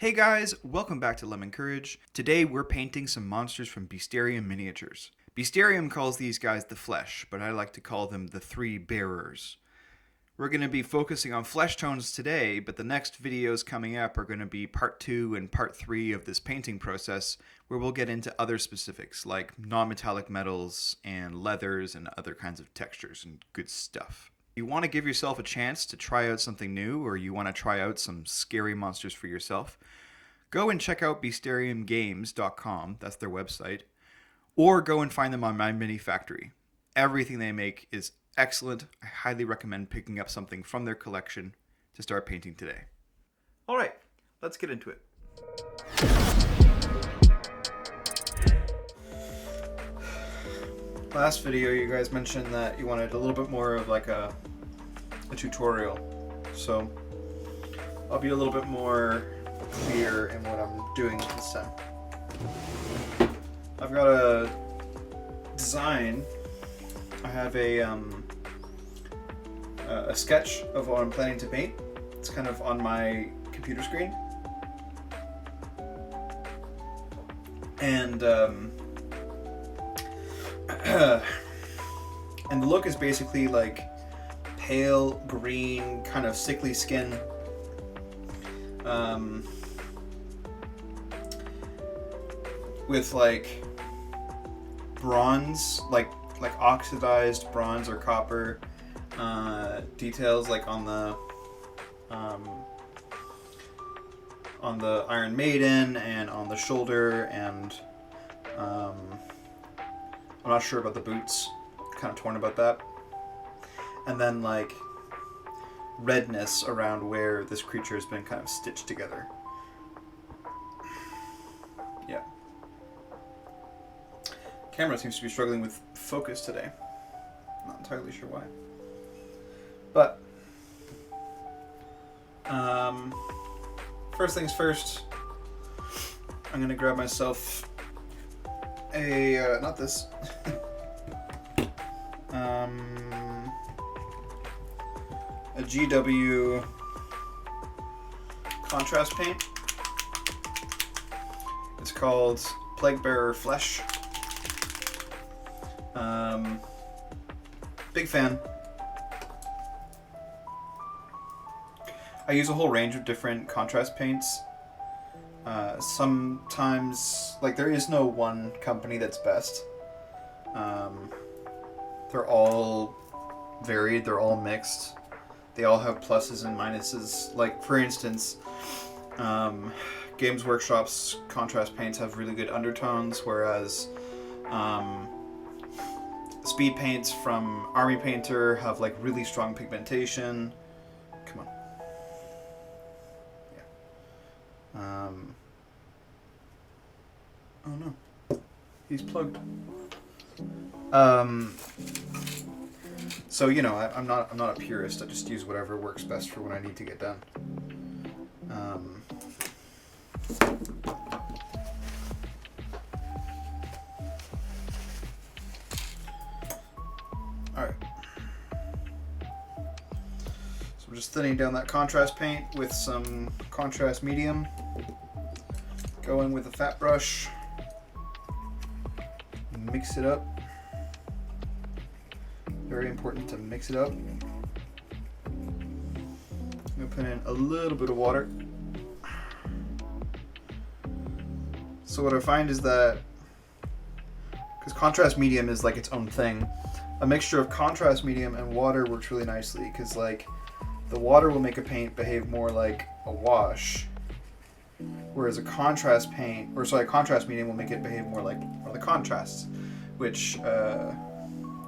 Hey guys, welcome back to Lemon Courage. Today we're painting some monsters from Bestiarum Miniatures. Bestiarum calls these guys the flesh, but I like to call them the three bearers. We're going to be focusing on flesh tones today, but the next videos coming up are going to be part 2 and part 3 of this painting process, where we'll get into other specifics like non-metallic metals and leathers and other kinds of textures and good stuff. You want to give yourself a chance to try out something new, or you want to try out some scary monsters for yourself, go and check out bestiarumgames.com, that's their website, or go and find them on MyMiniFactory. Everything they make is excellent. I highly recommend picking up something from their collection to start painting today. All right, let's get into it. Last video, you guys mentioned that you wanted a little bit more of like a tutorial, so I'll be a little bit more clear in what I'm doing this time. I've got a design. I have a sketch of what I'm planning to paint. It's kind of on my computer screen, and and the look is basically like pale green, kind of sickly skin. With like bronze, like oxidized bronze or copper details, like on the Iron Maiden and on the shoulder, and I'm not sure about the boots. Kind of torn about that. And then like redness around where this creature has been kind of stitched together. Yeah. Camera seems to be struggling with focus today. Not entirely sure why. But first things first, I'm gonna grab myself a not this. A GW contrast paint. It's called Plaguebearer Flesh. Big fan. I use a whole range of different contrast paints. Sometimes, like, there is no one company that's best. They're all varied, they're all mixed. They all have pluses and minuses. Like, for instance, Games Workshop's contrast paints have really good undertones, whereas speed paints from Army Painter have like really strong pigmentation. Come on. Yeah. Oh no. He's plugged. So, you know, I'm not a purist. I just use whatever works best for what I need to get done. All right. So we're just thinning down that contrast paint with some contrast medium. Go in with a fat brush. Mix it up. Very important to mix it up. I'm going to put in a little bit of water. So what I find is that, because contrast medium is like its own thing, a mixture of contrast medium and water works really nicely, because like the water will make a paint behave more like a wash, whereas a contrast medium will make it behave more like one of the contrasts, which I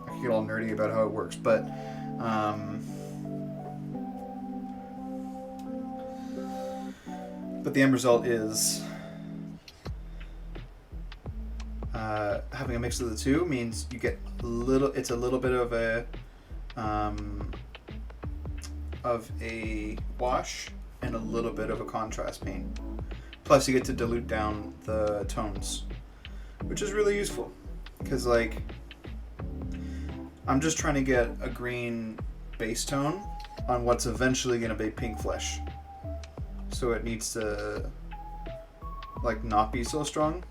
could get all nerdy about how it works, but the end result is having a mix of the two means you get a little bit of a wash and a little bit of a contrast paint. Plus you get to dilute down the tones, which is really useful, because like I'm just trying to get a green base tone on what's eventually going to be pink flesh. So it needs to like not be so strong.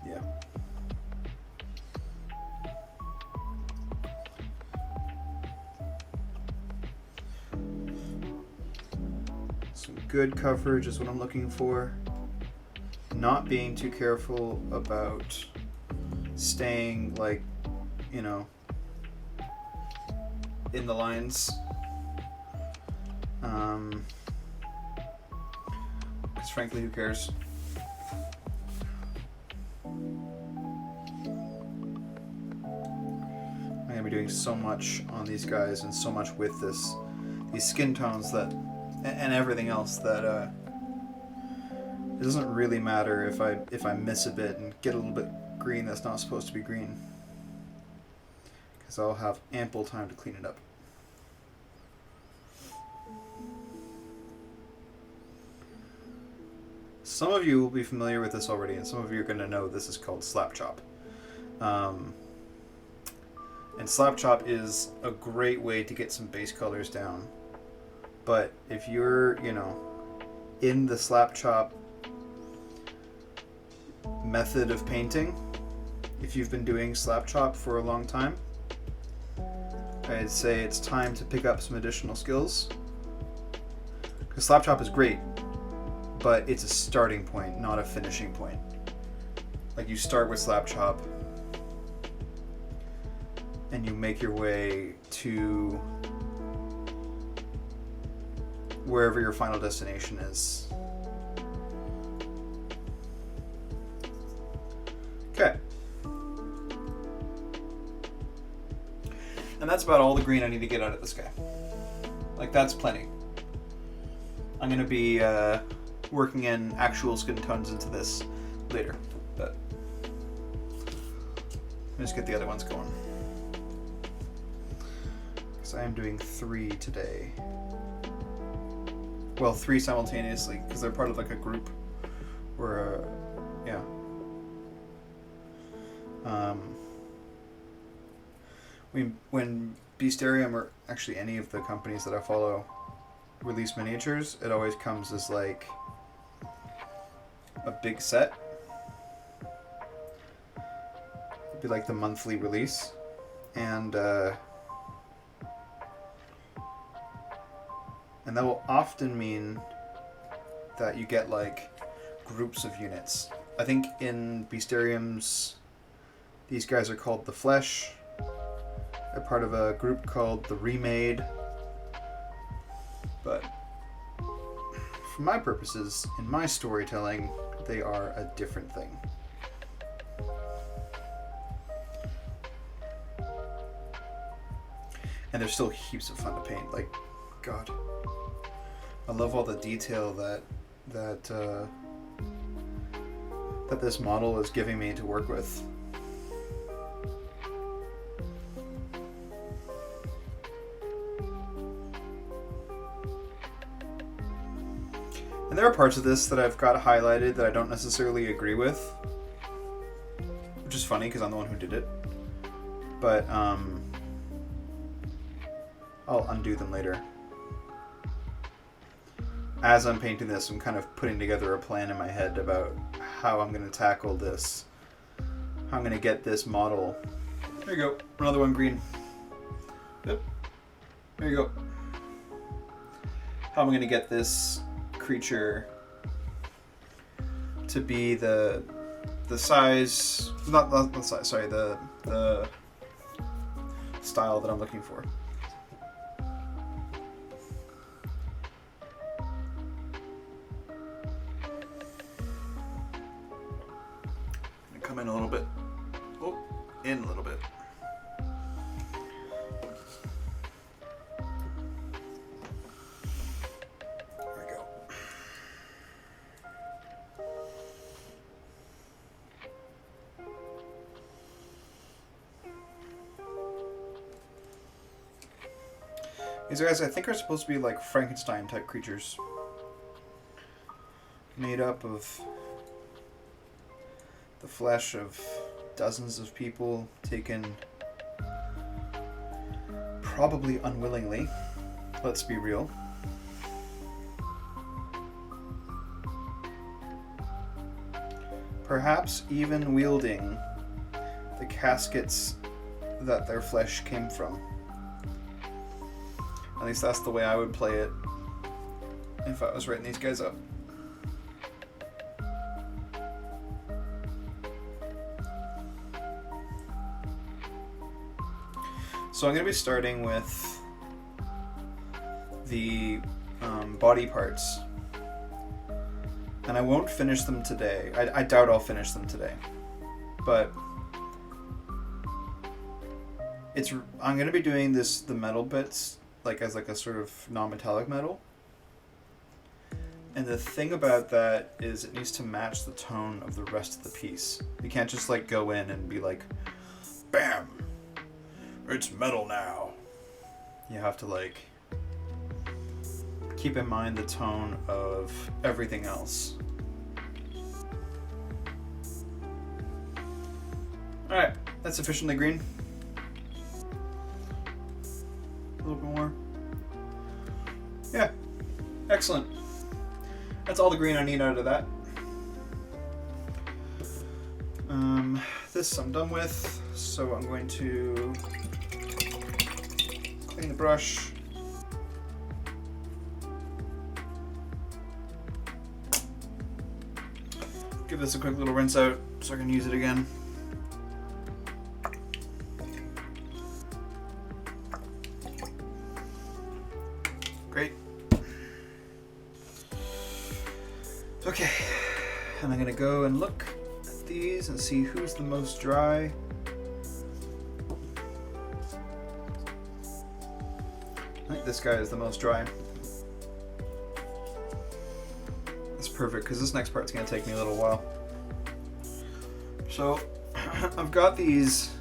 Yeah. Some good coverage is what I'm looking for. Not being too careful about staying, like, you know, in the lines. Because frankly, who cares? I'm gonna be doing so much on these guys and so much with these skin tones that, and everything else that it doesn't really matter if I miss a bit and get a little bit green that's not supposed to be green, because I'll have ample time to clean it up. Some of you will be familiar with this already, and some of you are going to know this is called slap chop. And slap chop is a great way to get some base colors down. But if you're, you know, in the slap chop method of painting, if you've been doing slap chop for a long time, I'd say it's time to pick up some additional skills. Because slap chop is great, but it's a starting point, not a finishing point. Like, you start with slap chop and you make your way to wherever your final destination is. Okay. And that's about all the green I need to get out of this guy. Like, that's plenty. I'm going to be working in actual skin tones into this later, but let's get the other ones going. Because I am doing 3 today. Well, 3 simultaneously, because they're part of like a group. Or, yeah. When Bestiarum, or actually any of the companies that I follow, release miniatures, it always comes as like a big set. It'd be like the monthly release, and that will often mean that you get like groups of units. I think in Bestiarium's, these guys are called the Flesh. They're part of a group called the Remade. But for my purposes, in my storytelling, they are a different thing. And they're still heaps of fun to paint. Like, God, I love all the detail that this model is giving me to work with. And there are parts of this that I've got highlighted that I don't necessarily agree with, which is funny because I'm the one who did it. But I'll undo them later. As I'm painting this, I'm kind of putting together a plan in my head about how I'm going to tackle this, how I'm going to get this model. There you go, another one green. Yep. There you go. How I'm going to get this creature to be the size, not the size, sorry, the style that I'm looking for. Come in a little bit. Oh, in a little bit. There we go. These guys, I think, are supposed to be like Frankenstein type creatures, made up of the flesh of dozens of people taken probably unwillingly let's be real. Perhaps even wielding the caskets that their flesh came from. At least that's the way I would play it if I was writing these guys up. So I'm going to be starting with the body parts. And I won't finish them today. I doubt I'll finish them today. But I'm going to be doing the metal bits as a sort of non-metallic metal. And the thing about that is it needs to match the tone of the rest of the piece. You can't just go in and be like, bam! It's metal now. You have to keep in mind the tone of everything else. Alright, that's sufficiently green. A little bit more. Yeah, excellent. That's all the green I need out of that. This I'm done with, so I'm going to clean the brush. Give this a quick little rinse out so I can use it again. Great. Okay, and I'm gonna go and look at these and see who's the most dry. I think this guy is the most dry. That's perfect, because this next part's gonna take me a little while. So, I've got these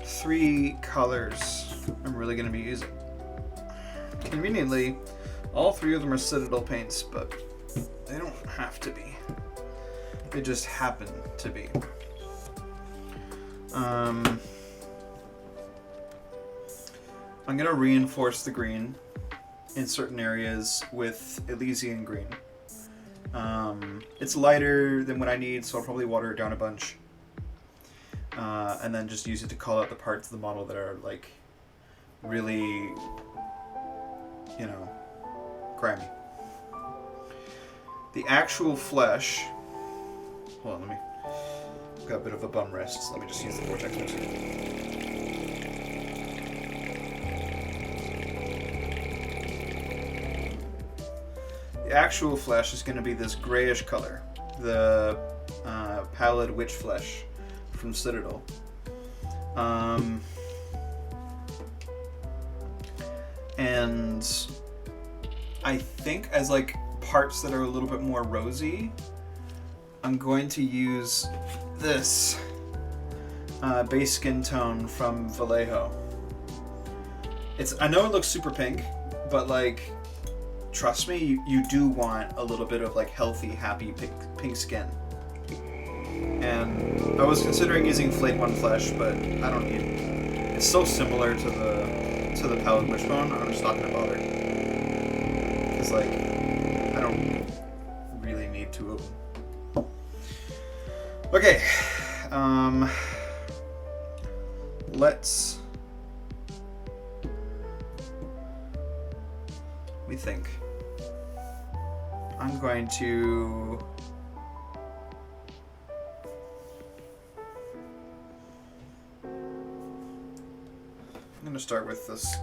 3 colors I'm really gonna be using. Conveniently, all 3 of them are Citadel paints, but they don't have to be. They just happen to be. I'm going to reinforce the green in certain areas with Elysian green. It's lighter than what I need, so I'll probably water it down a bunch. And then just use it to call out the parts of the model that are really, grimy. The actual flesh, hold on, I've got a bit of a bum wrist, so let me just use the vortex mixer. The actual flesh is going to be this grayish color, the pallid witch flesh from Citadel. And I think as parts that are a little bit more rosy, I'm going to use this base skin tone from Vallejo. I know it looks super pink, but trust me, you do want a little bit of healthy, happy pink skin. And I was considering using Flake One Flesh, but I don't need it. It's so similar to the Pallid Wishbone, I'm just not gonna bother. Because I don't really need 2 of them. Okay, let me think. I'm going to start with this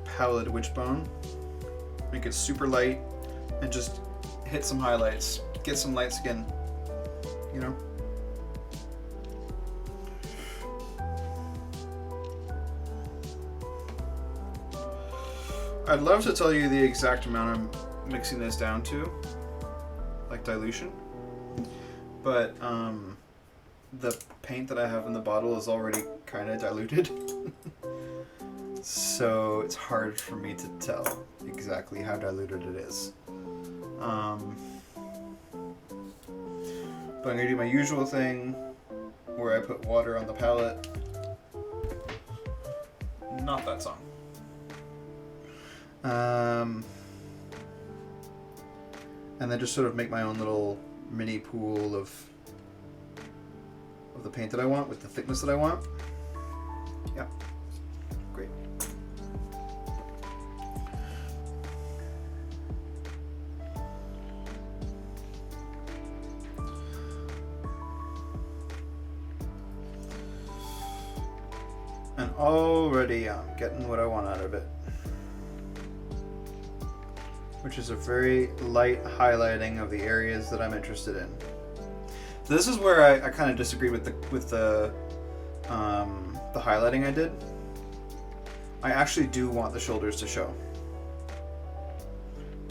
Pallid Witchbone. Make it super light and just hit some highlights. Get some light skin, I'd love to tell you the exact amount I'm mixing this down to, dilution, but the paint that I have in the bottle is already kind of diluted. So it's hard for me to tell exactly how diluted it is. But I'm going to do my usual thing where I put water on the palette. Not that song. And then just sort of make my own little mini pool of the paint that I want with the thickness that I want. Yeah, great. And already I'm getting what I want out of it, which is a very light highlighting of the areas that I'm interested in. So this is where I kind of disagree with the highlighting I did. I actually do want the shoulders to show,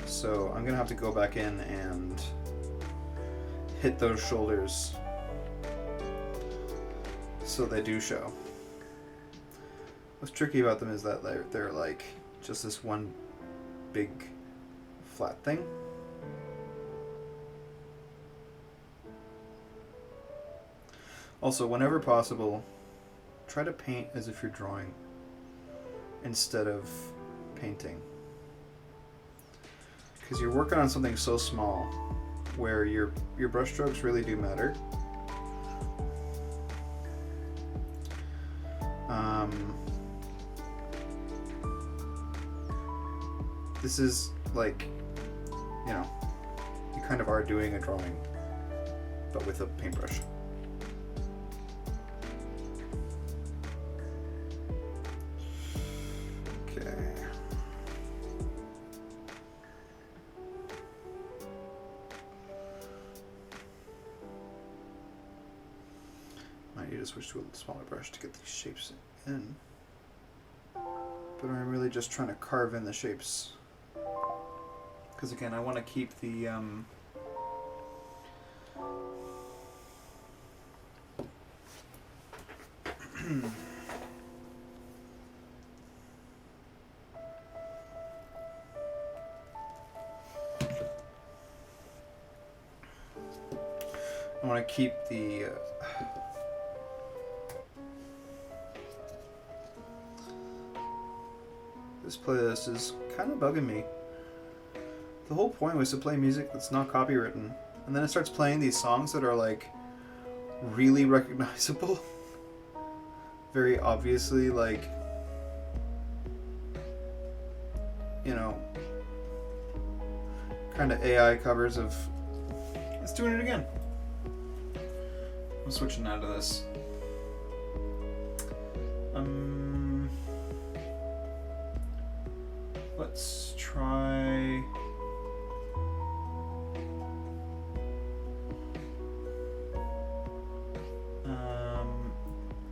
so I'm gonna have to go back in and hit those shoulders so they do show. What's tricky about them is that they're like just this one big flat thing. Also, whenever possible, try to paint as if you're drawing instead of painting, because you're working on something so small where your brush strokes really do matter. This is like, you know, you kind of are doing a drawing, but with a paintbrush. Okay. Might need to switch to a smaller brush to get these shapes in. But I'm really just trying to carve in the shapes. Because again, I want to keep the I want to keep the this playlist is kind of bugging me. The whole point was to play music that's not copywritten, and then it starts playing these songs that are like really recognizable, very obviously, like, you know, kind of AI covers of. It's doing it again. I'm switching now to this. Let's try.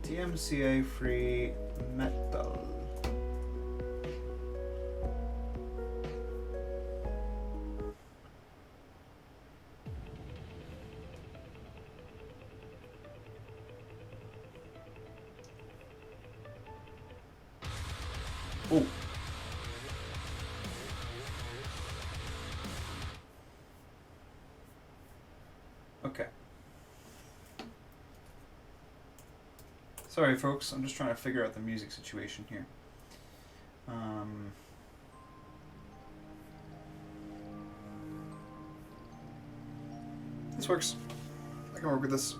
DMCA free metal. Oh. Okay. Sorry, folks. I'm just trying to figure out the music situation here. This works. I can work with this.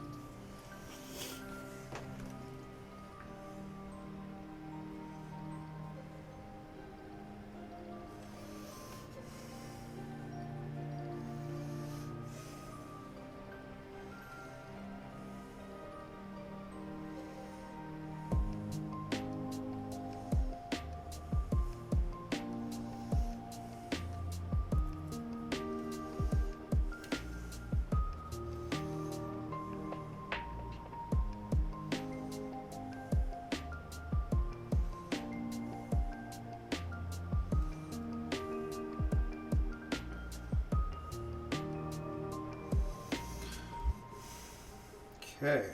Okay.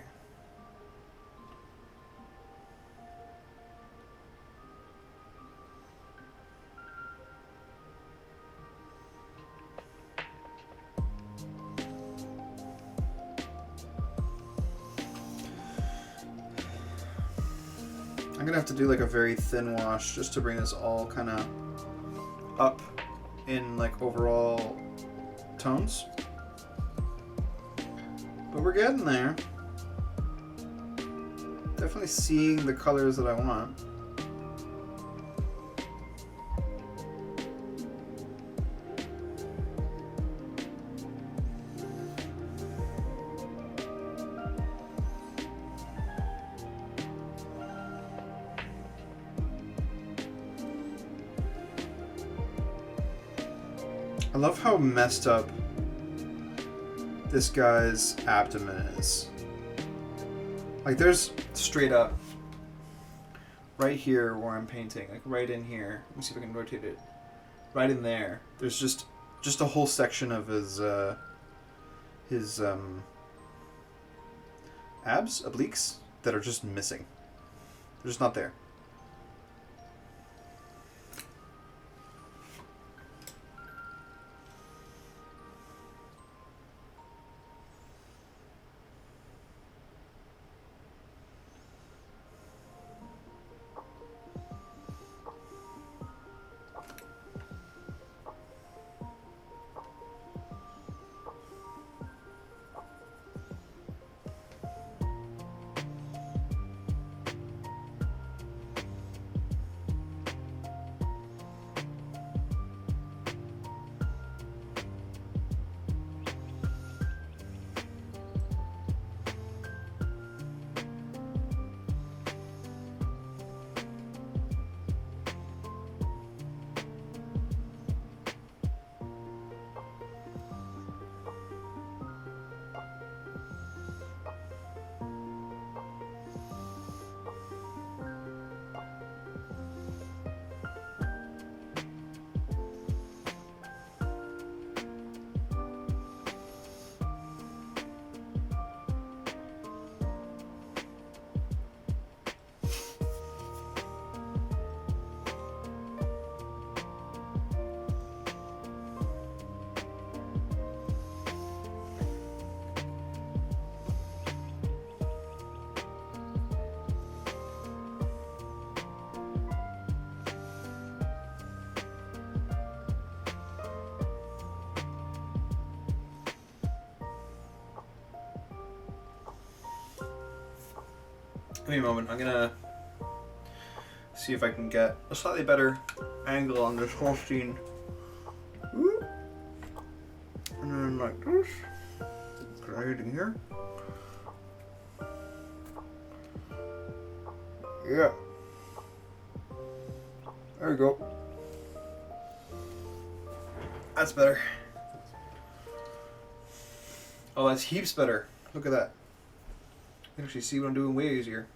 I'm gonna have to do like a very thin wash just to bring this all kind of up in like overall tones. But we're getting there. Definitely seeing the colors that I want. I love how messed up this guy's abdomen is. Like there's straight up right here where I'm painting, like right in here. Let me see if I can rotate it. Right in there. There's just a whole section of his abs, obliques, that are just missing. They're just not there. Give me a moment. I'm gonna see if I can get a slightly better angle on this whole scene. Woo. And then like this. Right in here. Yeah. There we go. That's better. Oh, that's heaps better. Look at that. You can actually see what I'm doing way easier.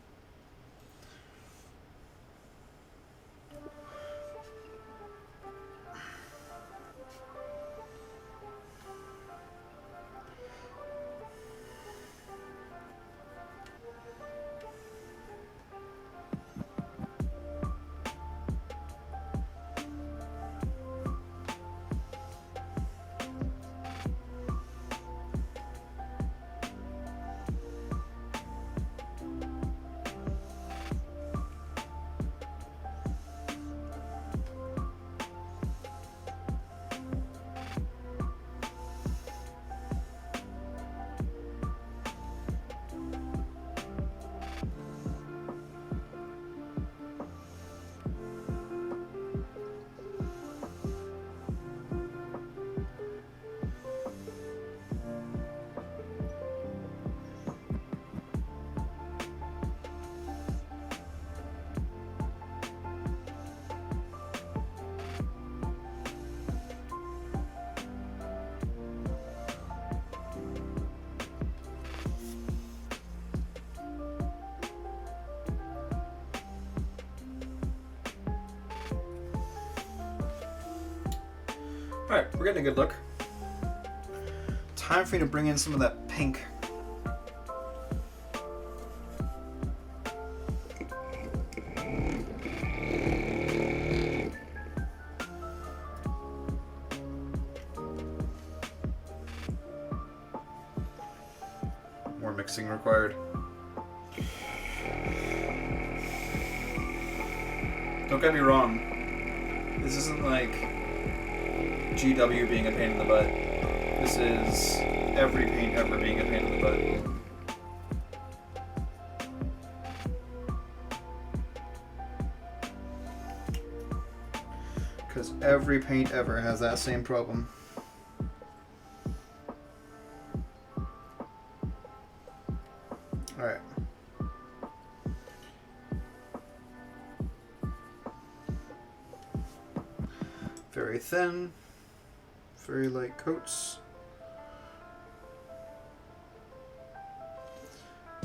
Alright, we're getting a good look. Time for you to bring in some of that pink. More mixing required. Don't get me wrong. This isn't like GW being a pain in the butt. This is every paint ever being a pain in the butt. Because every paint ever has that same problem. Alright. Very thin, very light coats.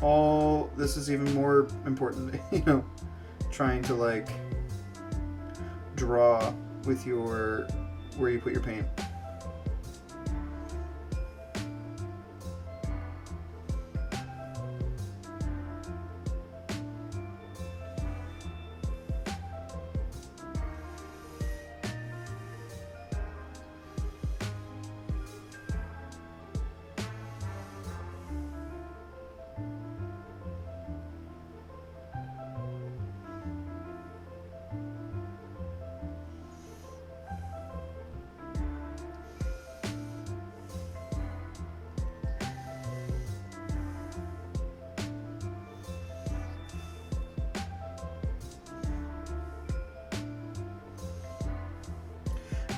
All this is even more important, you know, trying to like draw with your where you put your paint.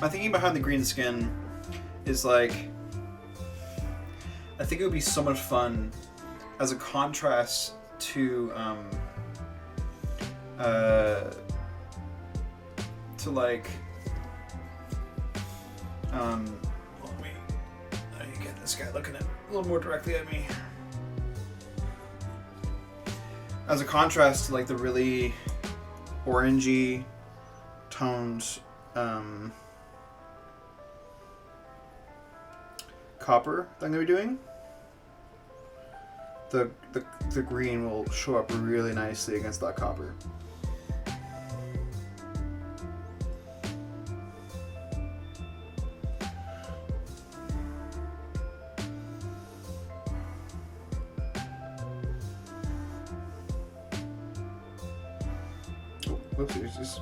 My thinking behind the green skin is like, I think it would be so much fun as a contrast to like let me get this guy looking at a little more directly at me. As a contrast to like the really orangey toned copper that I'm going to be doing, the green will show up really nicely against that copper. Oh, whoopsies.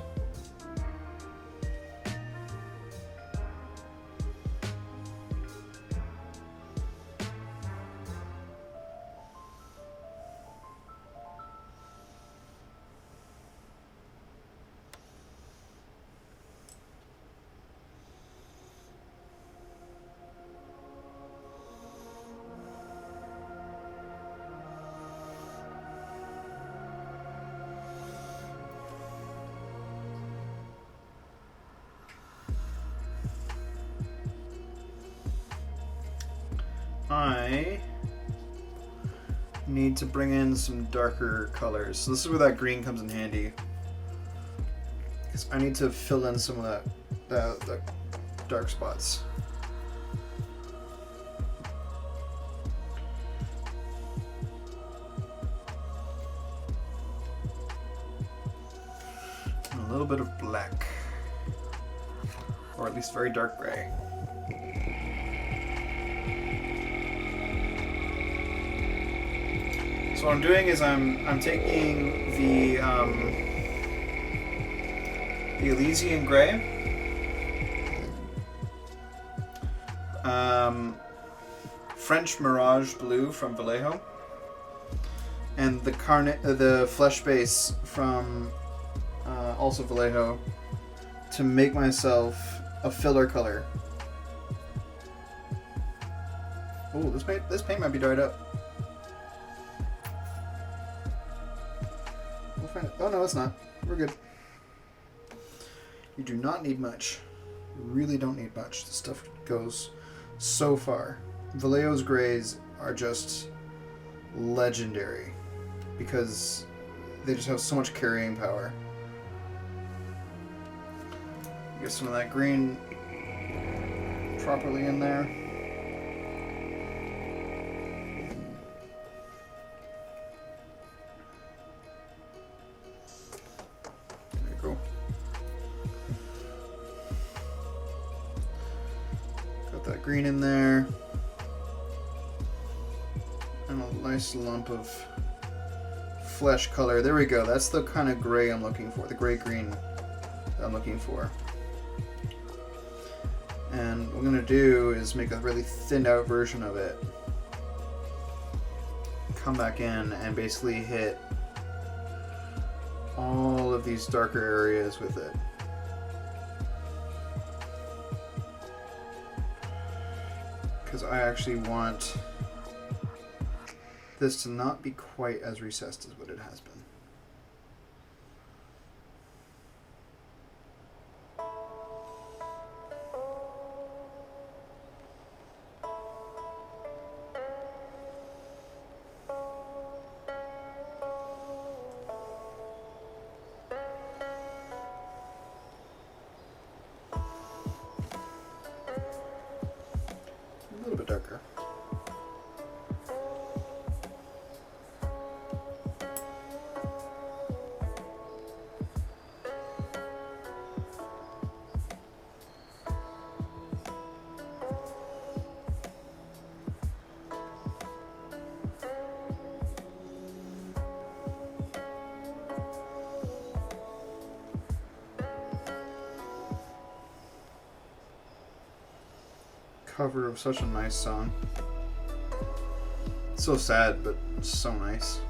I need to bring in some darker colors. So this is where that green comes in handy. Because I need to fill in some of the dark spots. And a little bit of black. Or at least very dark gray. So what I'm doing is I'm taking the Elysian Gray, French Mirage Blue from Vallejo, and the Flesh Base from also Vallejo to make myself a filler color. Oh, this paint might be dried up. Oh no, it's not. We're good. You do not need much. You really don't need much. This stuff goes so far. Vallejo's grays are just legendary because they just have so much carrying power. Get some of that green properly in there. That green in there, and a nice lump of flesh color. There we go. That's the kind of gray I'm looking for, the gray-green that I'm looking for. And what I'm going to do is make a really thinned out version of it. Come back in and basically hit all of these darker areas with it. Because I actually want this to not be quite as recessed as what it has been. A little bit darker. Cover of such a nice song. So sad, but so nice.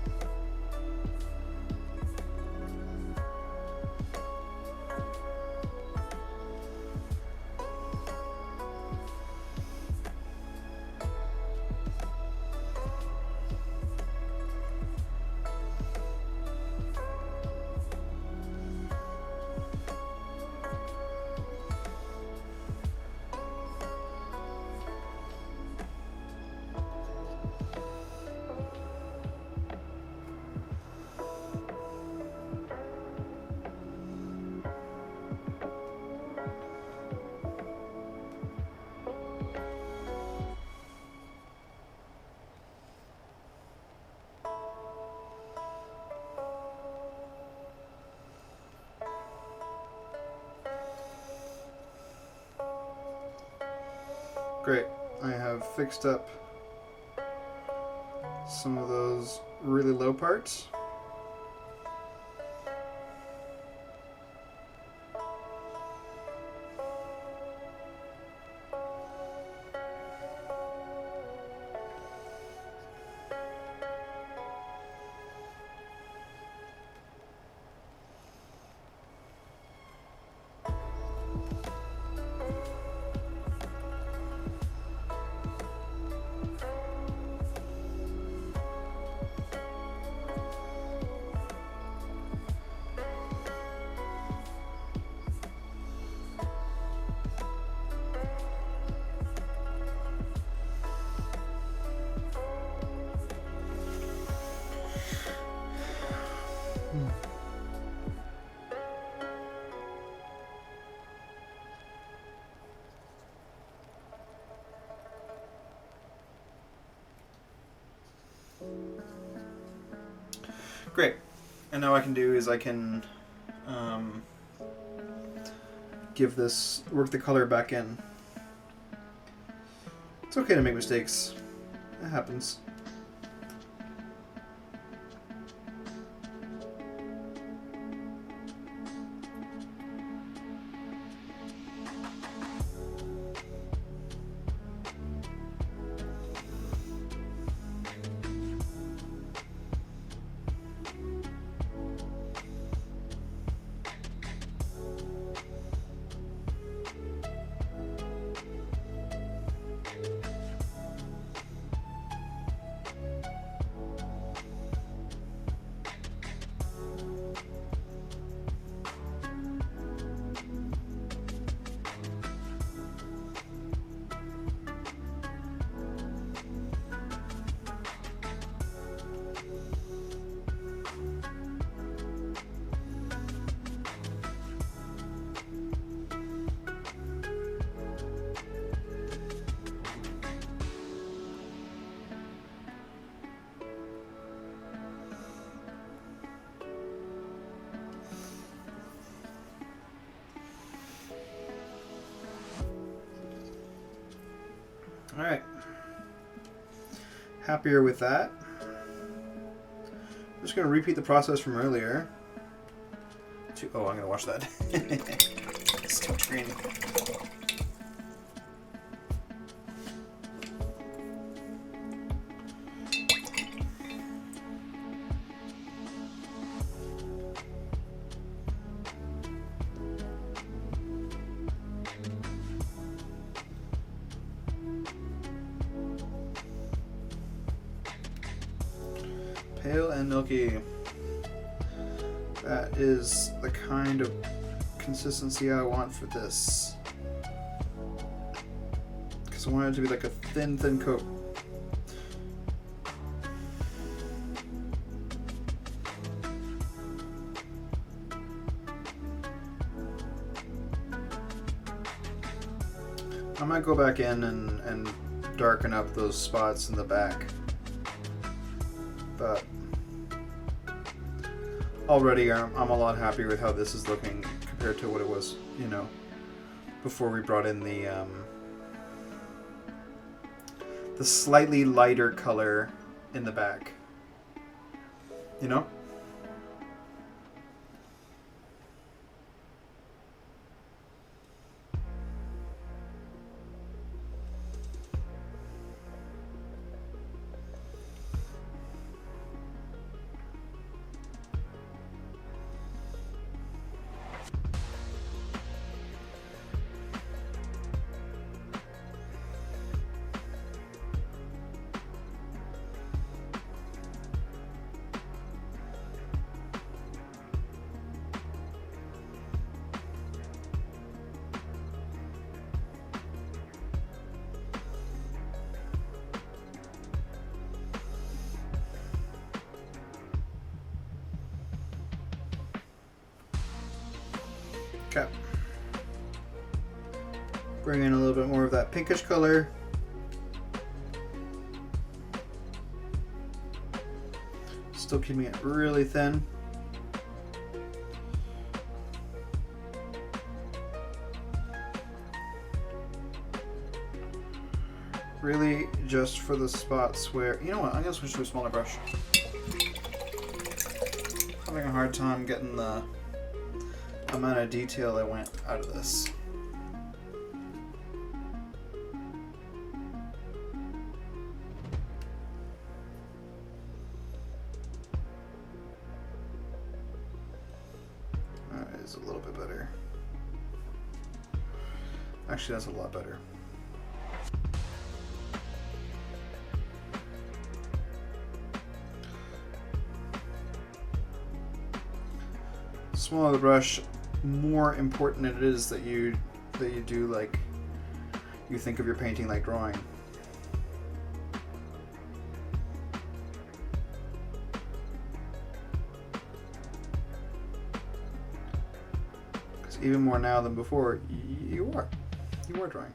Great. I have fixed up some of those really low parts. Great. And now what I can do is I can work the color back in. It's okay to make mistakes. It happens. Alright. Happier with that. I'm just going to repeat the process from earlier. Oh, I'm going to watch that. It's too much green. Pale and milky. That is the kind of consistency I want for this. Because I want it to be like a thin coat. I might go back in and darken up those spots in the back. But already I'm a lot happier with how this is looking compared to what it was, you know, before we brought in the slightly lighter color in the back. You know? Okay. Bring in a little bit more of that pinkish color. Still keeping it really thin. Really just for the spots where, you know what, I'm gonna switch to a smaller brush. Having a hard time getting the amount of detail I went out of this. That is a little bit better. Actually, that's a lot better. Smaller the brush, more important it is that you do, like, you think of your painting like drawing. Because even more now than before, you are drawing.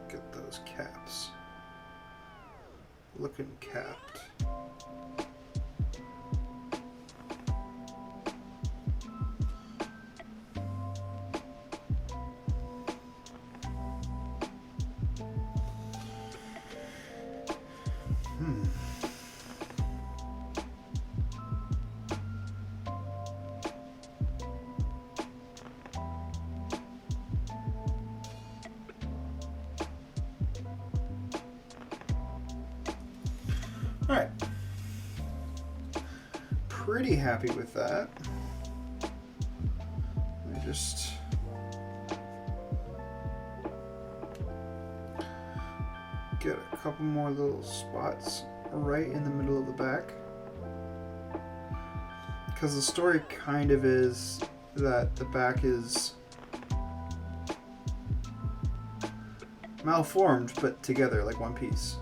Get those caps looking capped. Alright, pretty happy with that. Let me just get a couple more little spots right in the middle of the back. Because the story kind of is that the back is malformed but together like one piece.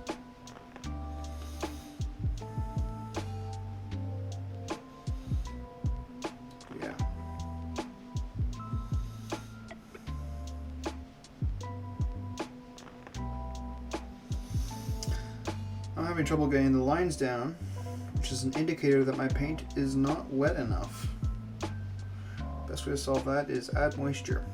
having trouble getting the lines down, which is an indicator that my paint is not wet enough. Best way to solve that is add moisture.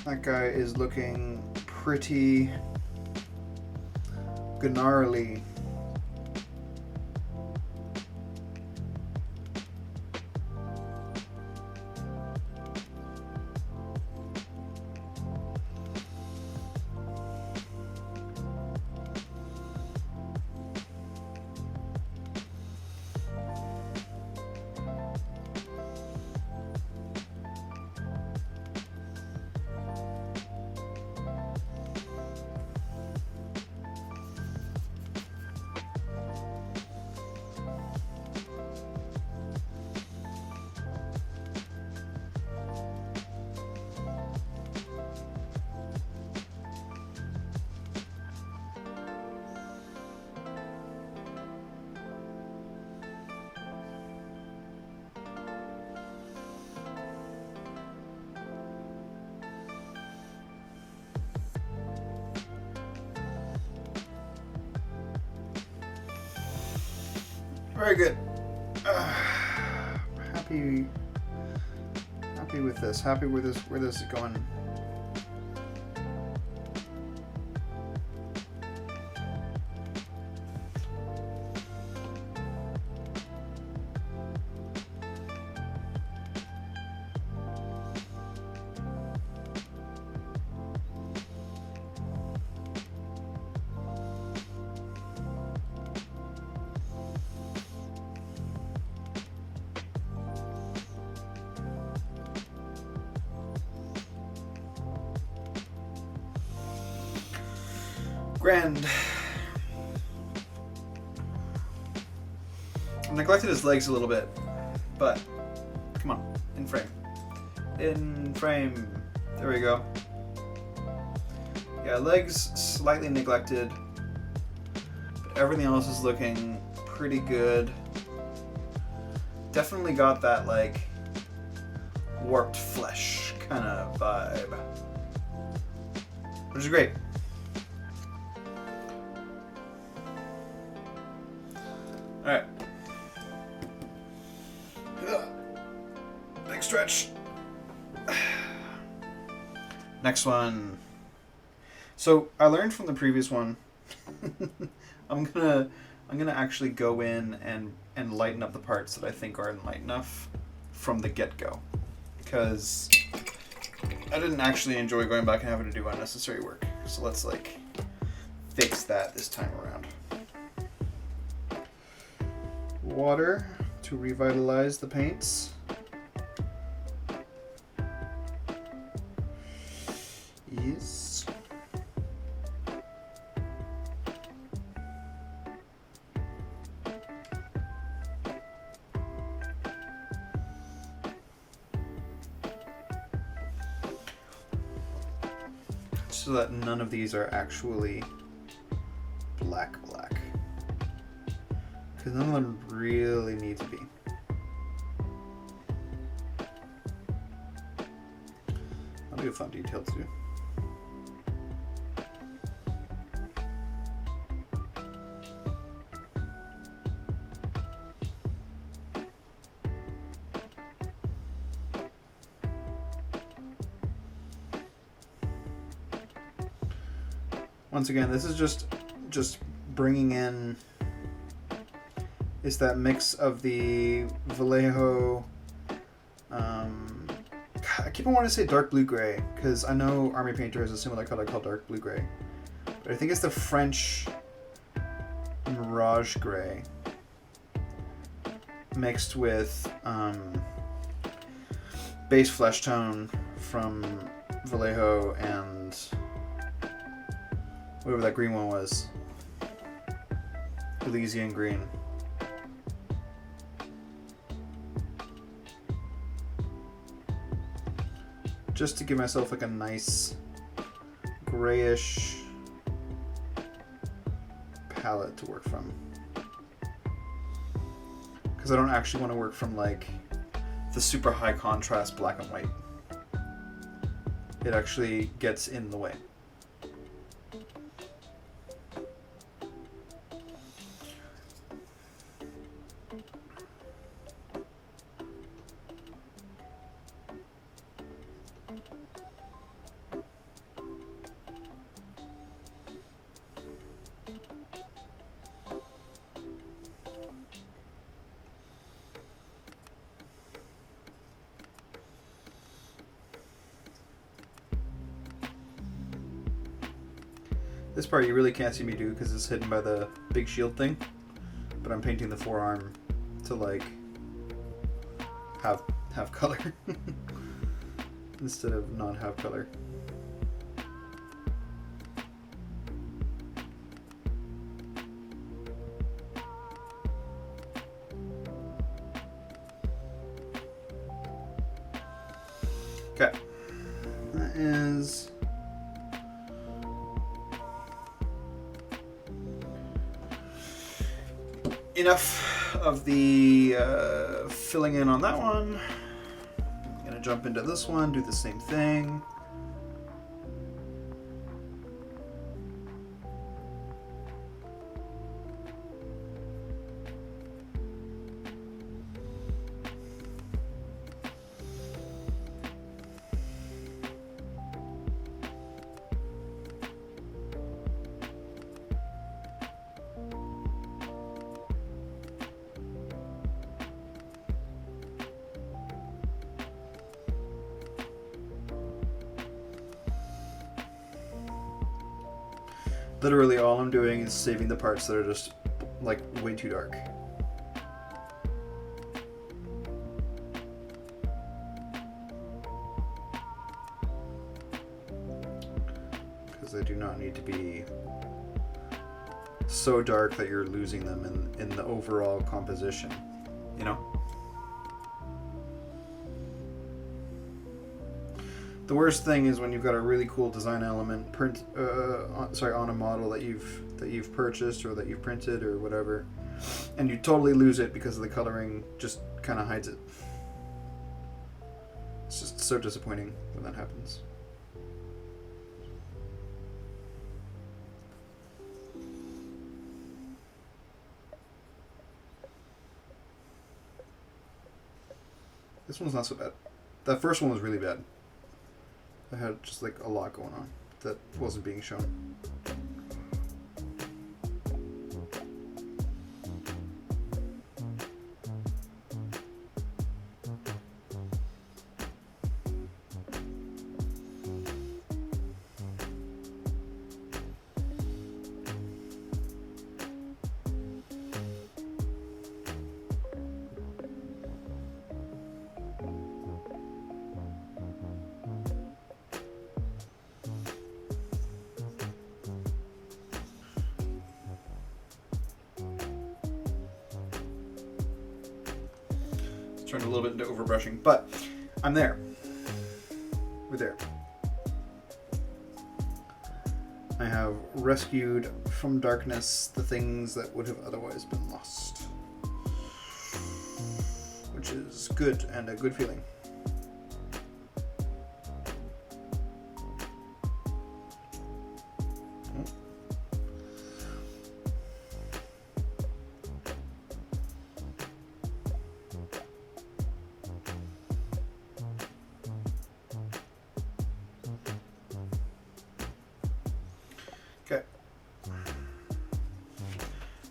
That guy is looking pretty gnarly. Very good. Happy with this. Happy with this. Where this is going. Grand. I neglected his legs a little bit, but come on, in frame. In frame. There we go. Yeah, legs slightly neglected, but everything else is looking pretty good. Definitely got that like warped flesh kind of vibe, which is great. All right. Big stretch. Next one. So I learned from the previous one. I'm gonna actually go in and lighten up the parts that I think aren't light enough from the get-go, because I didn't actually enjoy going back and having to do unnecessary work. So let's like fix that this time around. Water to revitalize the paints. Yes. So that none of these are actually black. Because none of them really need to be. That'll be a fun detail to do. Once again, this is just bringing in. It's that mix of the Vallejo. I keep on wanting to say dark blue gray because I know Army Painter has a similar color called dark blue gray, but I think it's the French Mirage gray mixed with base flesh tone from Vallejo and whatever that green one was, Elysian green. just to give myself like a nice grayish palette to work from. Because I don't actually want to work from like the super high contrast black and white. It actually gets in the way. This part you really can't see me do because it's hidden by the big shield thing, but I'm painting the forearm to like have color instead of not have color. Okay, that is enough of the filling in on that one. I'm gonna jump into this one, do the same thing. Literally all I'm doing is saving the parts that are just like way too dark. Because they do not need to be so dark that you're losing them in the overall composition, you know? The worst thing is when you've got a really cool design element on a model that you've purchased or that you've printed or whatever, and you totally lose it because the coloring just kind of hides it. It's just so disappointing when that happens. This one's not so bad. That first one was really bad. I had just like a lot going on that wasn't being shown. Turned a little bit into overbrushing, but I'm there. We're there. I have rescued from darkness the things that would have otherwise been lost, which is good and a good feeling. Okay.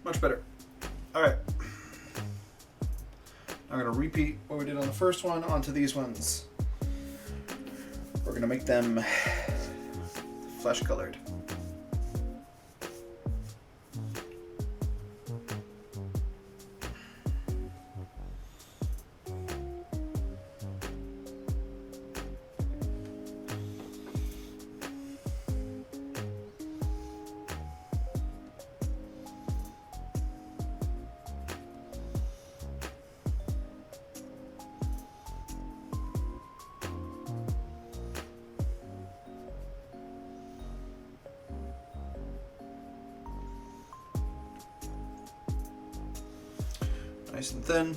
Much better. All right. I'm going to repeat what we did on the first one onto these ones. We're going to make them flesh colored. Nice and thin.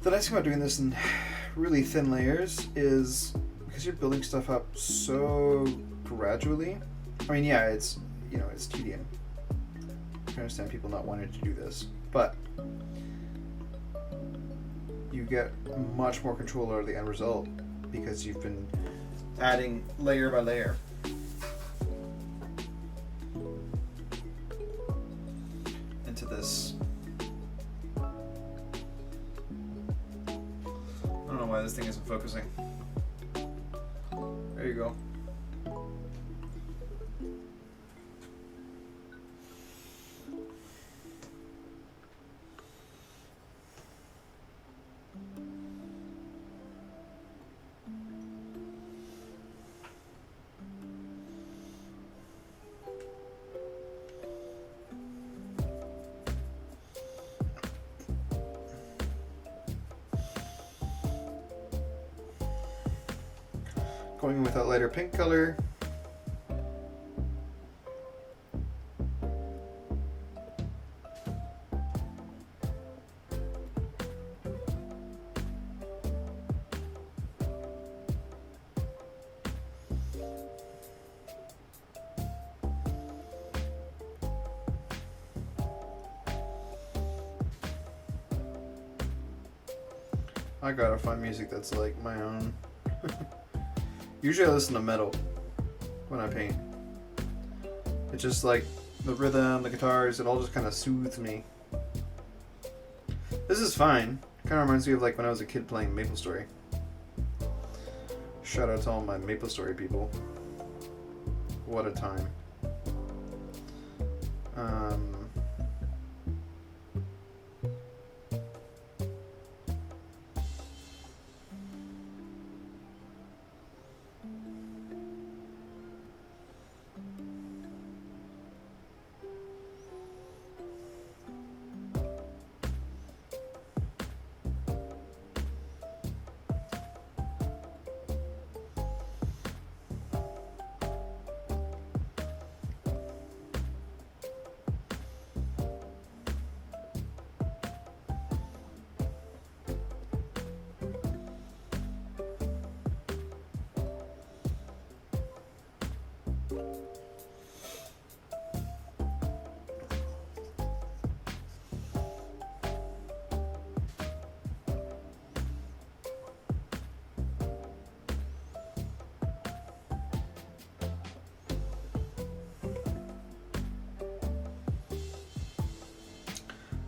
The nice thing about doing this in really thin layers is because you're building stuff up so gradually. I mean, yeah, it's, you know, it's tedious. I can understand people not wanting to do this, but you get much more control over the end result because you've been adding layer by layer. Into this. I don't know why this thing isn't focusing. There you go. Going with that lighter pink color. I gotta find music that's like my own. Usually I listen to metal when I paint. It's just like the rhythm, the guitars, it all just kind of soothes me. This is fine. Kind of reminds me of like when I was a kid playing MapleStory. Shout out to all my MapleStory people. What a time.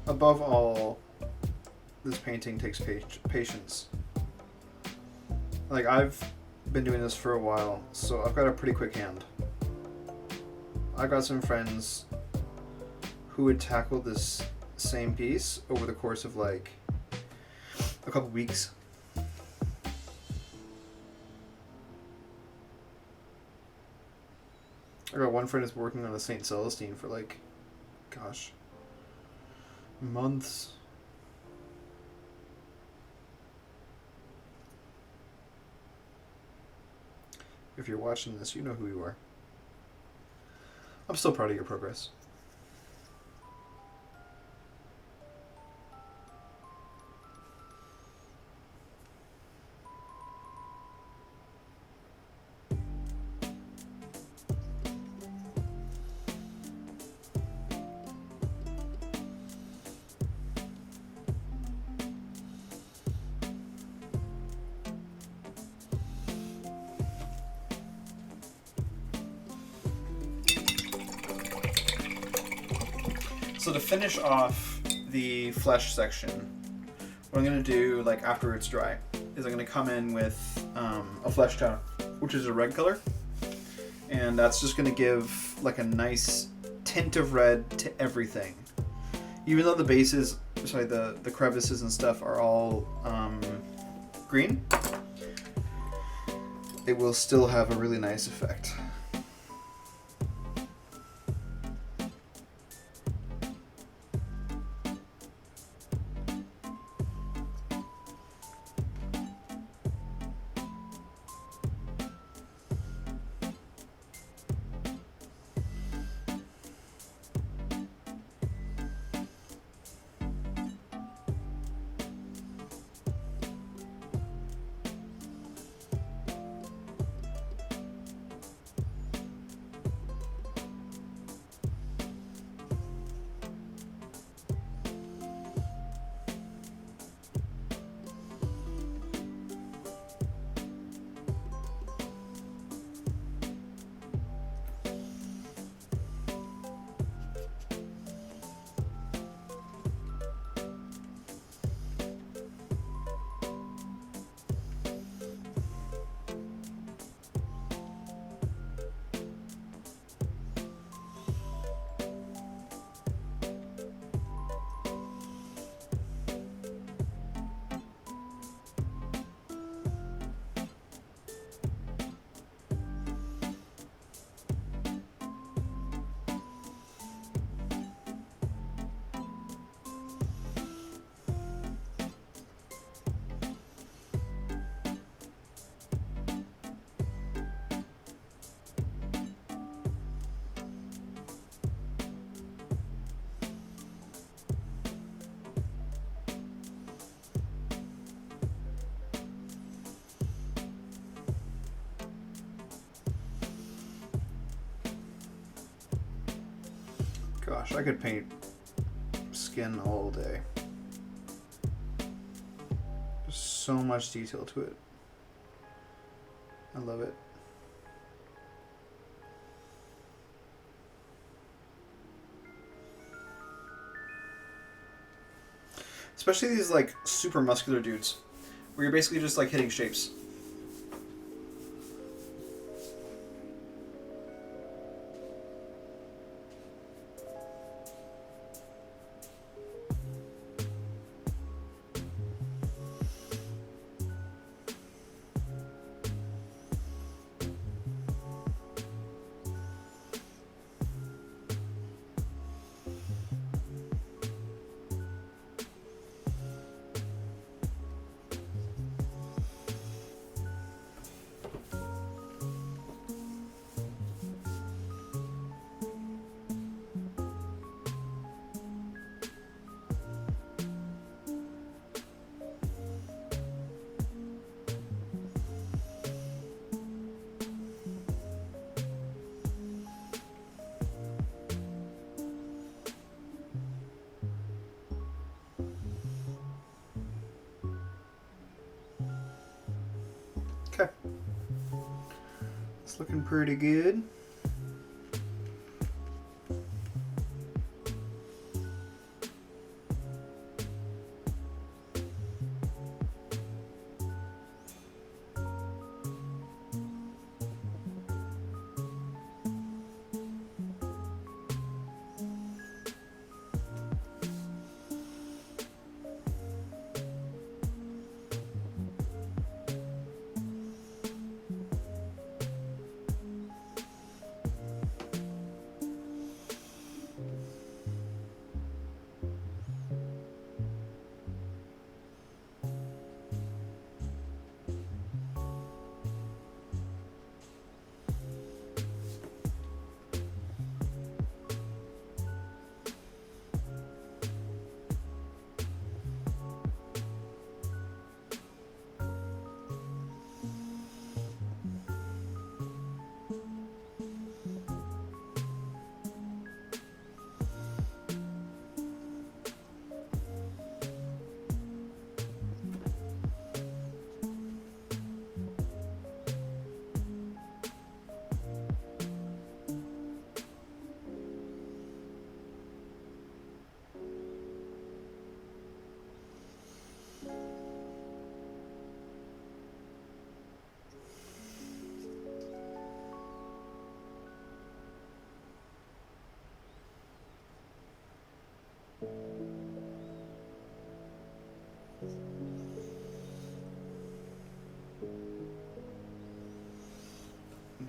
above all, this painting takes patience. Like, I've been doing this for a while, so I've got a pretty quick hand. I got some friends who would tackle this same piece over the course of like a couple weeks. I got one friend who's working on a St. Celestine for like, gosh, months. If you're watching this, you know who you are. I'm still proud of your progress. So to finish off the flesh section, what I'm going to do, like after it's dry, is I'm going to come in with a flesh tone, which is a red color, and that's just going to give like a nice tint of red to everything. Even though the bases, sorry, the crevices and stuff are all green, it will still have a really nice effect. Gosh, I could paint skin all day. There's so much detail to it. I love it. Especially these like super muscular dudes, where you're basically just like hitting shapes. Okay. It's looking pretty good.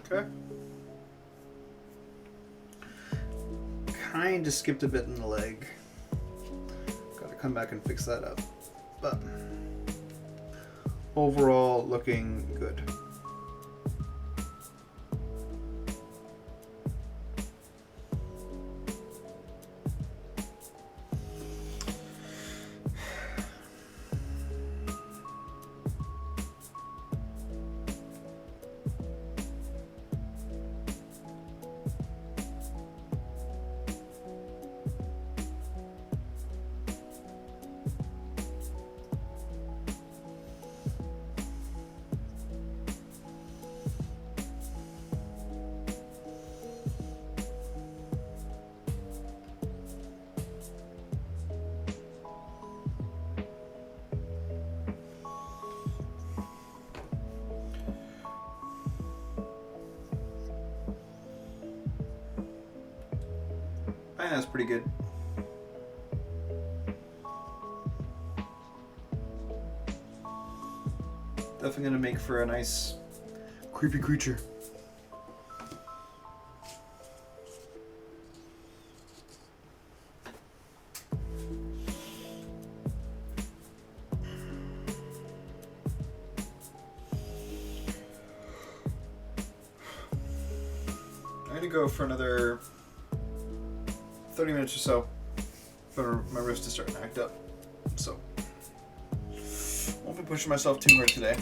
Okay. Kind of skipped a bit in the leg. Gotta come back and fix that up. But overall, looking good. I think that's pretty good. Definitely gonna make for a nice creepy creature. I'm gonna go for another 30 minutes or so, but my wrist is starting to act up, so won't be pushing myself too hard today.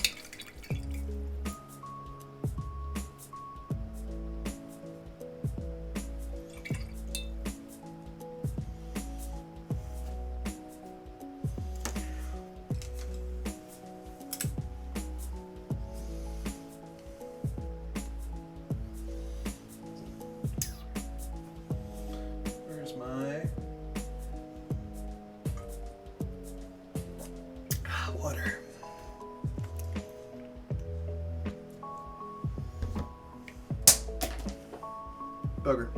Water. Bugger.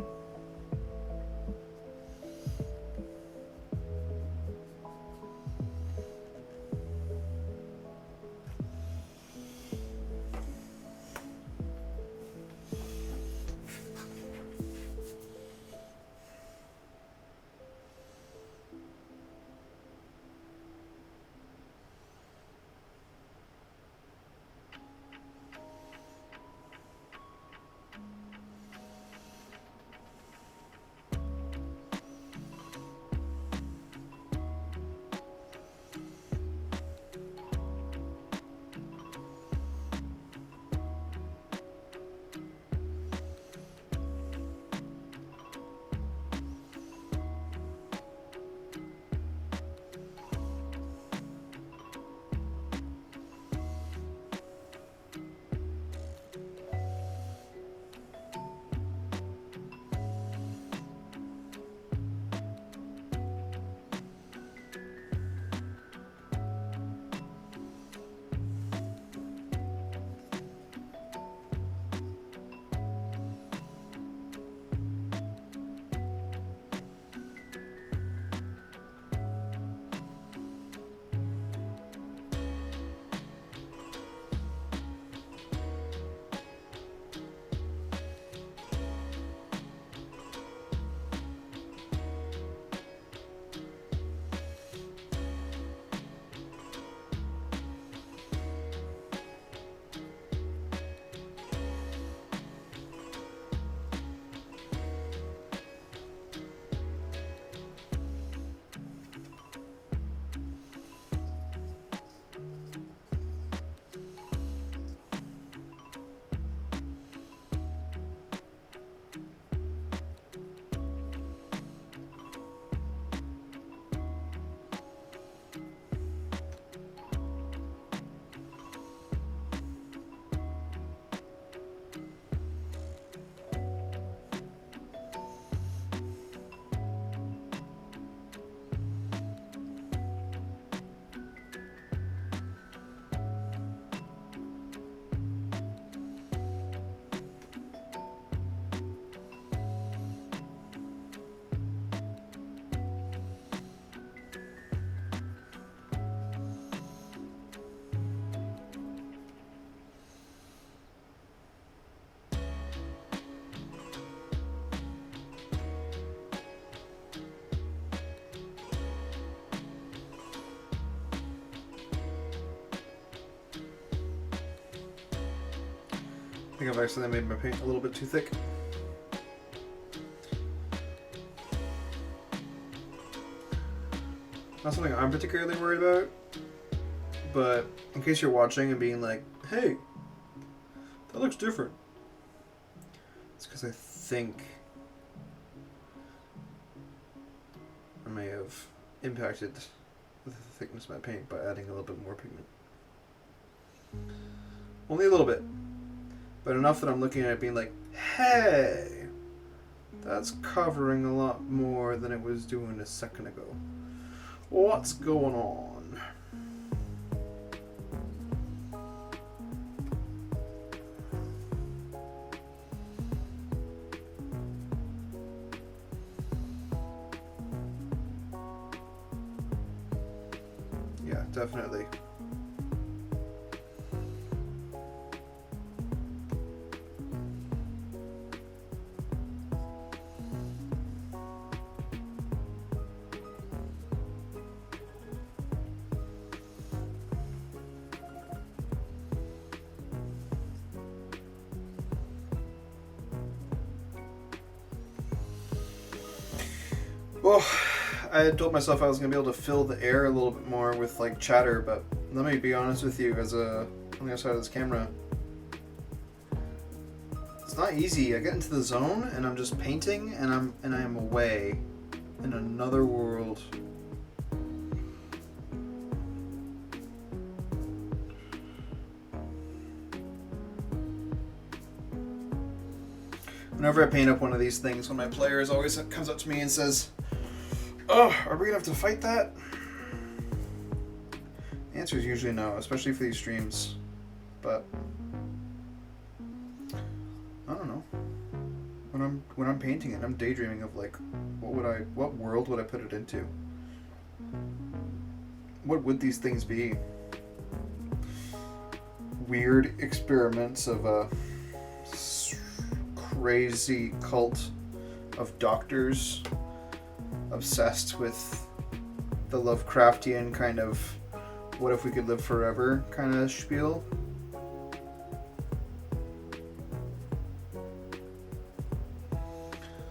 think I've accidentally made my paint a little bit too thick. Not something I'm particularly worried about, but in case you're watching and being like, hey, that looks different. It's because I think I may have impacted the thickness of my paint by adding a little bit more pigment. Only a little bit, but enough that I'm looking at it being like, hey, that's covering a lot more than it was doing a second ago. What's going on? Yeah, definitely. Well, I had told myself I was going to be able to fill the air a little bit more with like chatter, but let me be honest with you, as on the other side of this camera, it's not easy. I get into the zone and I'm just painting and I am away in another world. Whenever I paint up one of these things, one of my players always comes up to me and says, oh, are we gonna have to fight that? The answer is usually no, especially for these streams. But I don't know. When I'm painting it, I'm daydreaming of like, what world would I put it into? What would these things be? Weird experiments of a crazy cult of doctors obsessed with the Lovecraftian kind of what if we could live forever kind of spiel.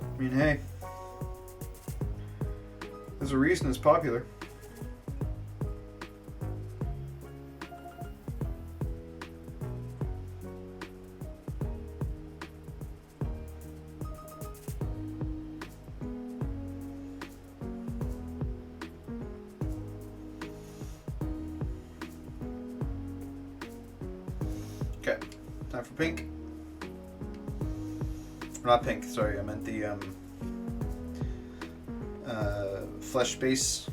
I mean, hey, there's a reason it's popular. Okay, time for pink. Not pink, sorry, I meant the flesh base.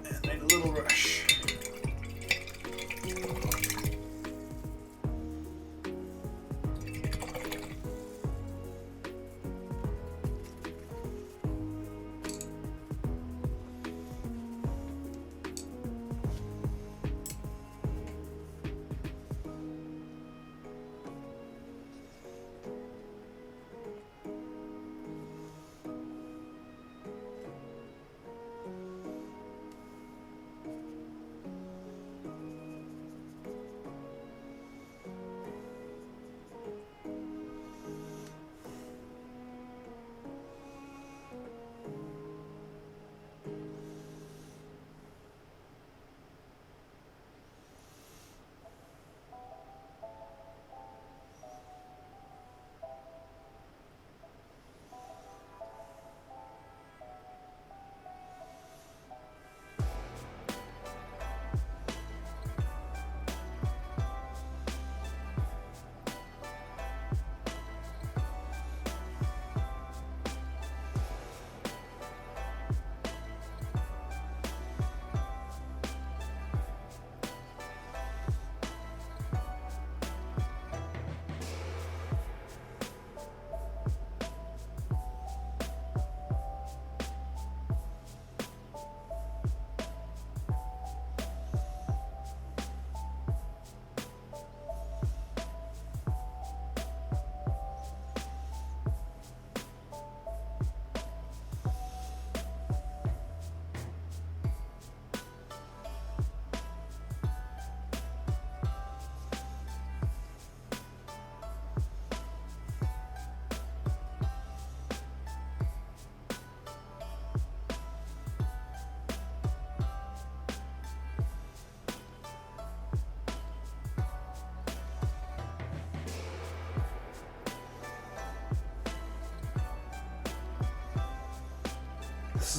And need a little rush.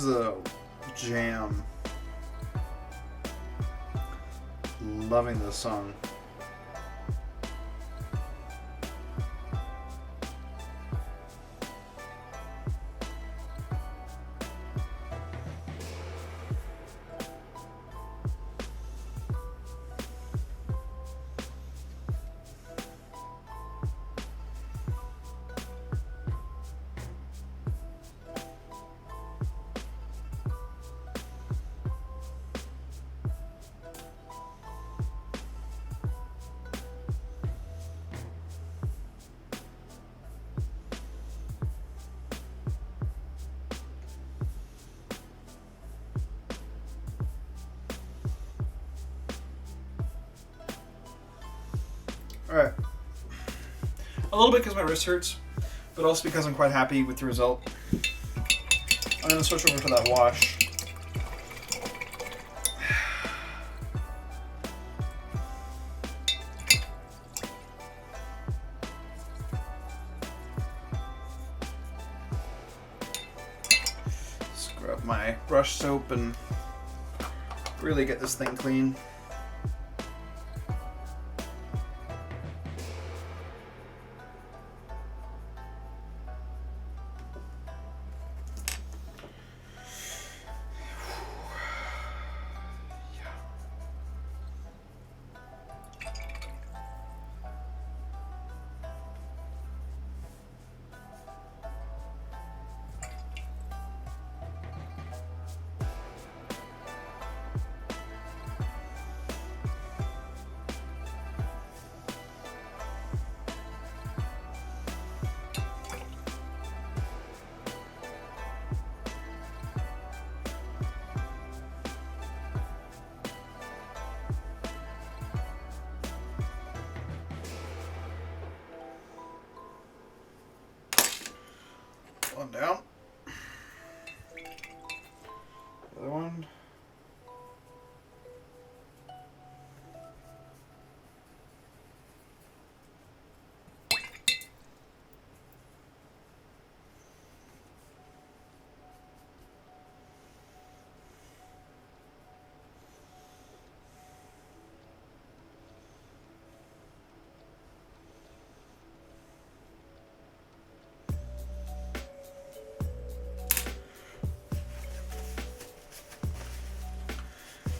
is a jam. Loving this song. Alright. A little bit because my wrist hurts, but also because I'm quite happy with the result. I'm going to switch over to that wash. Scrub my brush soap and really get this thing clean. One down. The other one.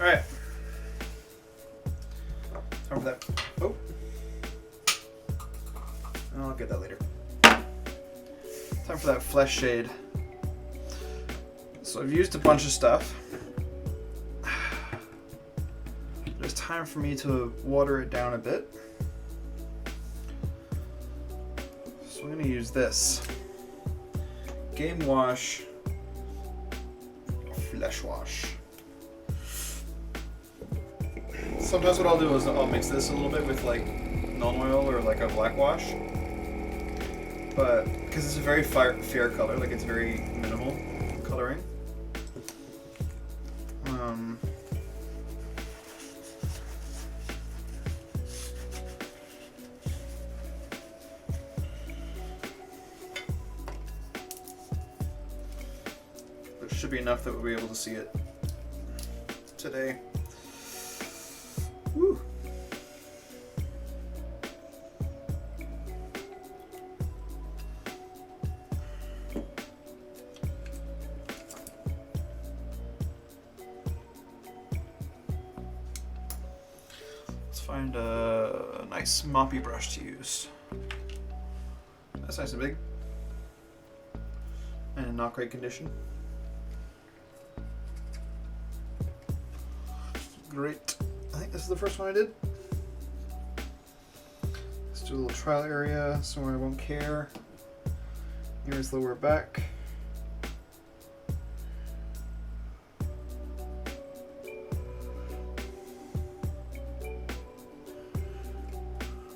All right. Time for that. Oh. I'll get that later. Time for that flesh shade. So I've used a bunch of stuff. It's time for me to water it down a bit. So I'm going to use this Game Wash Flesh Wash. Sometimes what I'll do is I'll mix this a little bit with like non-oil or like a black wash, but because it's a very fair color, like it's very minimal coloring. It should be enough that we'll be able to see it today. Woo. Let's find a nice moppy brush to use. That's nice and big. And in not great condition. Great. I think this is the first one I did. Let's do a little trial area somewhere I won't care. Here's lower back.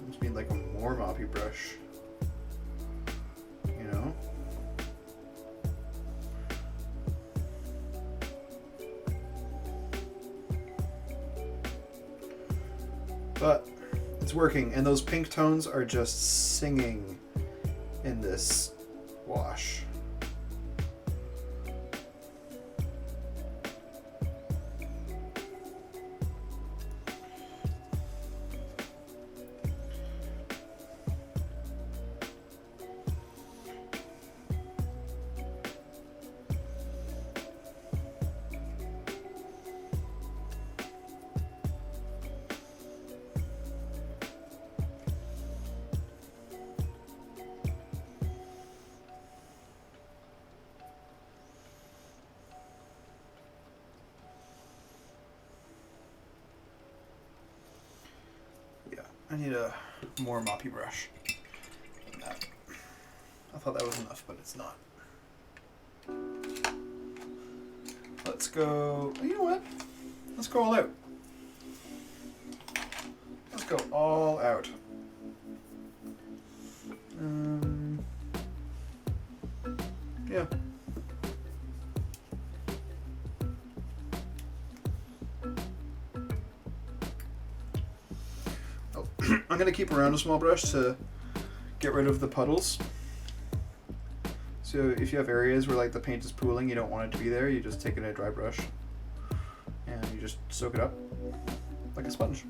Must be like a more moppy brush. You know? But it's working, and those pink tones are just singing in this wash. I need a more moppy brush than that. I thought that was enough, but it's not. Let's go, you know what? Let's go all out. Let's go all out. Yeah. Oh, I'm going to keep around a small brush to get rid of the puddles. So if you have areas where like the paint is pooling, you don't want it to be there, you just take it in a dry brush and you just soak it up like a sponge.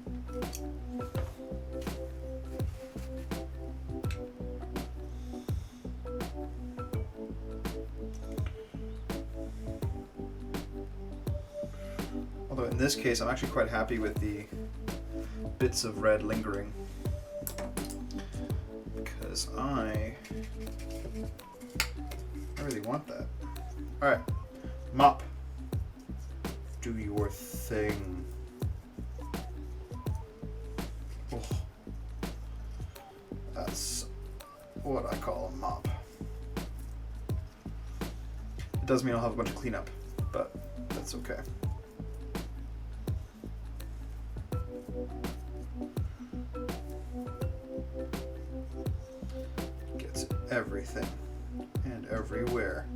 Although in this case, I'm actually quite happy with the bits of red lingering, because I really want that. Alright, mop. Do your thing. Oh, that's what I call a mop. It does mean I'll have a bunch of cleanup, but that's okay. Gets everything and everywhere.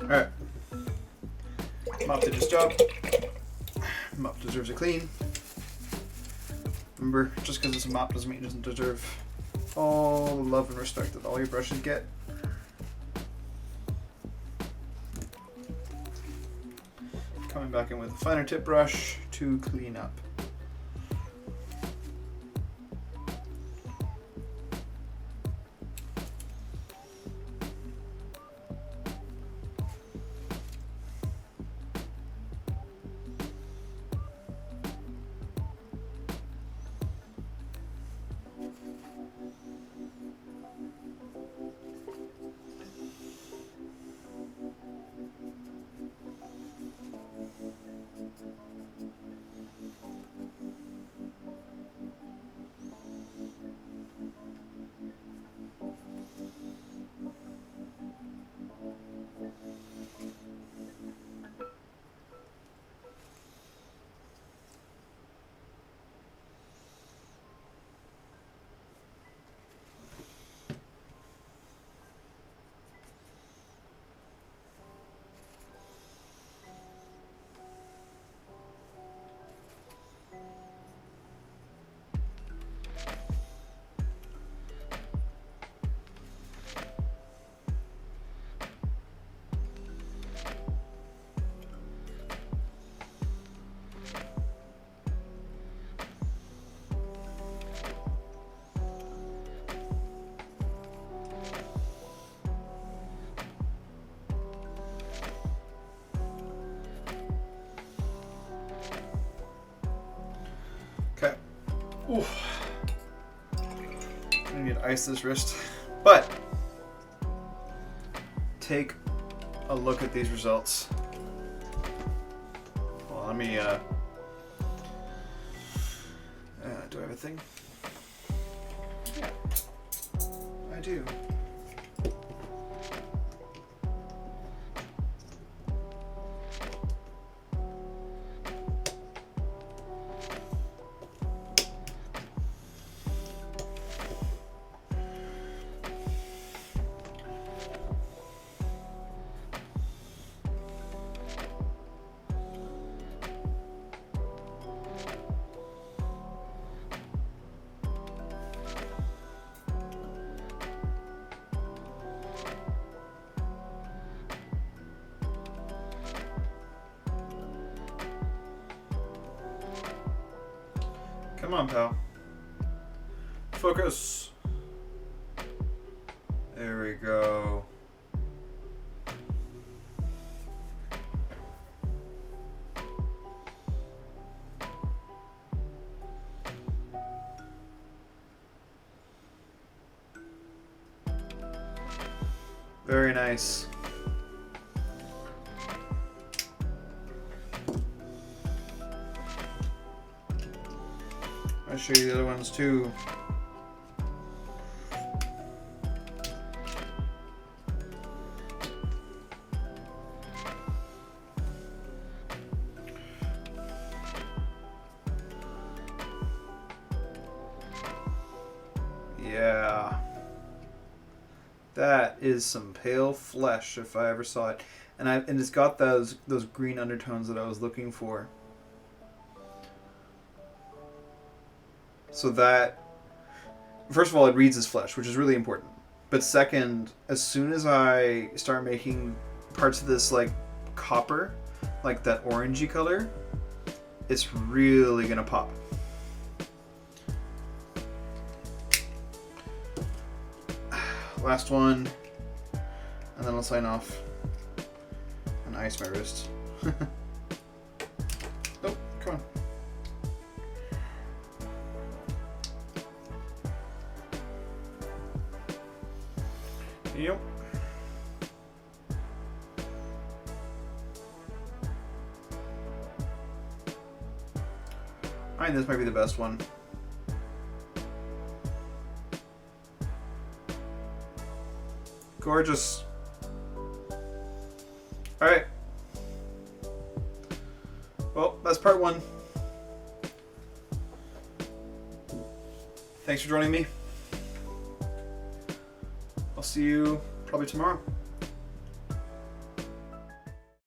Alright. Mop did his job. Mop deserves a clean. Remember, just because it's a mop doesn't mean it doesn't deserve all the love and respect that all your brushes get. Coming back in with a finer tip brush to clean up. Okay. Oof. I need to ice this wrist. But take a look at these results. Well, let me do I have a thing? Yeah, I do. Come on, pal. Focus. There we go. Very nice. I'll show you the other ones too. Yeah. That is some pale flesh if I ever saw it. And it's got those green undertones that I was looking for. So that, first of all, it reads as flesh, which is really important. But second, as soon as I start making parts of this like copper, like that orangey color, it's really gonna pop. Last one, and then I'll sign off and ice my wrist. Oh, come on. Yep. I think this might be the best one. Gorgeous. Alright. Well, that's part one. Thanks for joining me. I'll see you probably tomorrow.